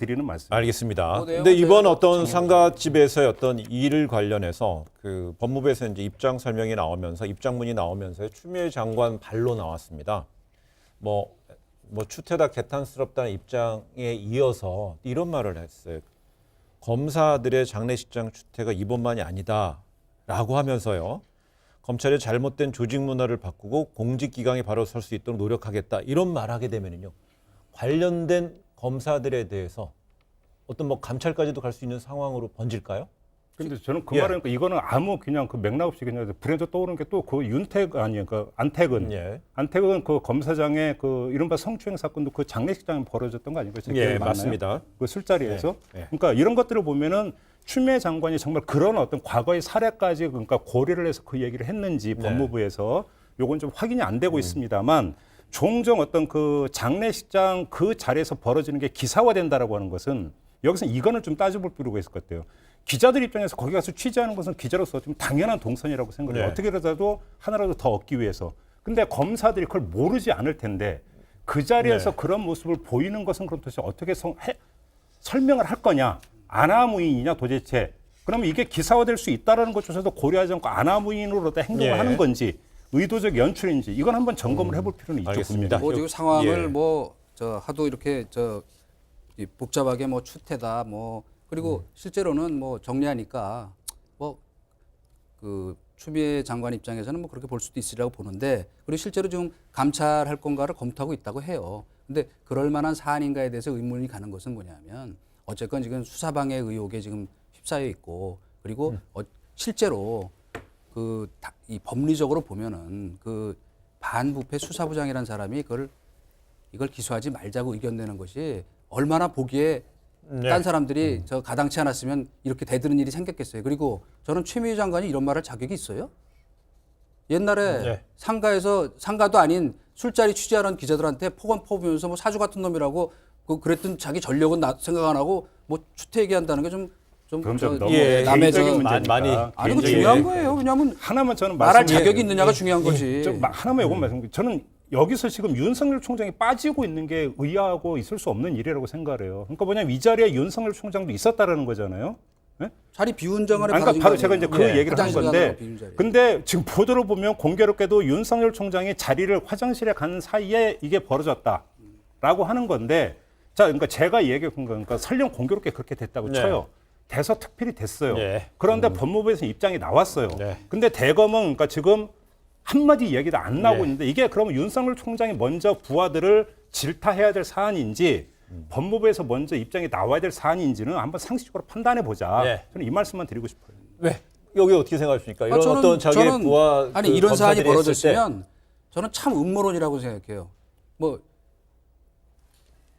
드리는 말씀. 알겠습니다. 근데 이번 어떤 상가집에서의 어떤 일 관련해서 그 법무부에서 이제 입장 설명이 나오면서 입장문이 나오면서 추미애 장관 발로 나왔습니다. 뭐 추태다 개탄스럽다는 입장에 이어서 이런 말을 했어요. 검사들의 장례식장 추태가 이번만이 아니다라고 하면서요. 검찰의 잘못된 조직 문화를 바꾸고 공직 기강에 바로 설 수 있도록 노력하겠다. 이런 말하게 되면요. 관련된 검사들에 대해서 어떤 뭐 감찰까지도 갈 수 있는 상황으로 번질까요? 근데 저는 그 말은 이거는 아무 그냥 그 맥락 없이 그냥 브랜드 떠오르는 게 또 그 윤택 아니에요. 그 안택은 안택은 그 검사장의 그 이른바 성추행 사건도 그 장례식장에 벌어졌던 거 아닌가요? 예, 맞습니다. 그 술자리에서. 그러니까 이런 것들을 보면은 추미애 장관이 정말 그런 어떤 과거의 사례까지 그러니까 고려를 해서 그 얘기를 했는지 법무부에서 요건 좀 확인이 안 되고 있습니다만 종종 어떤 그 장례식장 그 자리에서 벌어지는 게 기사화된다라고 하는 것은 여기서 이거는 좀 따져볼 필요가 있을 것 같아요. 기자들 입장에서 거기 가서 취재하는 것은 기자로서 좀 당연한 동선이라고 생각해요. 어떻게라도 하나라도 더 얻기 위해서. 근데 검사들이 그걸 모르지 않을 텐데 그 자리에서 그런 모습을 보이는 것은 그럼 도대체 어떻게 설명을 할 거냐. 아나무인이냐 도대체. 그러면 이게 기사화될 수 있다는 것조차도 고려하지 않고 아나무인으로 행동을 하는 건지 의도적 연출인지 이건 한번 점검을 해볼 필요는 있죠. 알겠습니다. 뭐 지금 상황을 하도 이렇게 복잡하게 뭐 추태다 뭐 그리고 실제로는 뭐 정리하니까 뭐 그 추미애 장관 입장에서는 뭐 그렇게 볼 수도 있으리라고 보는데 그리고 실제로 지금 감찰할 건가를 검토하고 있다고 해요. 근데 그럴 만한 사안인가에 대해서 의문이 가는 것은 뭐냐면 어쨌건 지금 수사방해 의혹에 지금 휩싸여 있고 그리고 실제로 이 법리적으로 보면은 그 반부패 수사부장이라는 사람이 이걸 기소하지 말자고 의견 내는 것이 얼마나 보기에 딴 사람들이 저 가당치 않았으면 이렇게 대드는 일이 생겼겠어요. 그리고 저는 최미희 장관이 이런 말할 자격이 있어요? 옛날에 상가도 아닌 술자리 취재하는 기자들한테 폭언 퍼부면서 뭐 사주 같은 놈이라고 그랬던 자기 전력은 생각 안 하고 뭐 추태 얘기한다는 게 좀 남의 많이 아니 그 중요한 거예요. 왜냐하면 하나만 저는 말할 자격이 있느냐가 중요한 거지. 하나만 요건 말씀드릴게요. 저는 여기서 지금 윤석열 총장이 빠지고 있는 게 의아하고 있을 수 없는 일이라고 생각을 해요. 그러니까 뭐냐면 이 자리에 윤석열 총장도 있었다라는 거잖아요. 네? 자리 비운 정안에 그러니까 바로 제가 이제 그 얘기를 하는 건데 근데 지금 보도를 보면 공교롭게도 윤석열 총장이 자리를 화장실에 간 사이에 이게 벌어졌다라고 하는 건데 자 그러니까 제가 얘기한 건 그러니까 설령 공교롭게 그렇게 됐다고 쳐요. 돼서 특필이 됐어요. 그런데 법무부에서 입장이 나왔어요. 근데 대검은 그러니까 지금 한마디 얘기도 안 나오고 있는데 이게 그러면 윤석열 총장이 먼저 부하들을 질타해야 될 사안인지 법무부에서 먼저 입장이 나와야 될 사안인지는 한번 상식적으로 판단해 보자. 저는 이 말씀만 드리고 싶어요. 여기 어떻게 생각하십니까? 이런 어떤 자기의 부하 아니 이런 사안이 벌어졌으면 저는 참 음모론이라고 생각해요. 뭐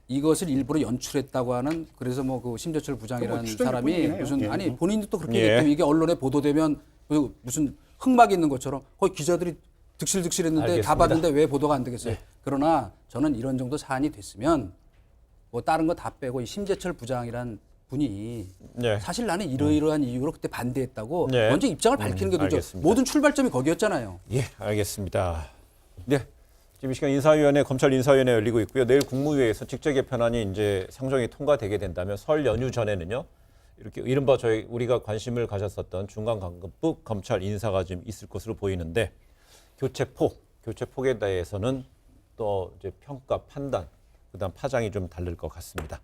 이것을 일부러 연출했다고 하는 그래서 뭐 그 심재철 부장이라는 사람이 무슨 아니 본인도 또 그렇게 얘기했고 이게 언론에 보도되면 무슨 흑막이 있는 것처럼 거의 기자들이 득실득실했는데 다 봤는데 왜 보도가 안 되겠어요? 그러나 저는 이런 정도 사안이 됐으면 뭐 다른 거 다 빼고 이 심재철 부장이란 분이 사실 나는 이러이러한 이유로 그때 반대했다고 먼저 입장을 밝히는 게 더 좋죠. 모든 출발점이 거기였잖아요. 예, 알겠습니다. 네. 지금 이 시간 인사위원회, 검찰 인사위원회 열리고 있고요. 내일 국무회의에서 직제 개편안이 이제 상정이 통과되게 된다면 설 연휴 전에는요. 이렇게 이른바 우리가 관심을 가졌었던 중간간급부 검찰 인사가 좀 있을 것으로 보이는데 교체폭에 대해서는 또 이제 평가, 판단, 그다음 파장이 좀 다를 것 같습니다.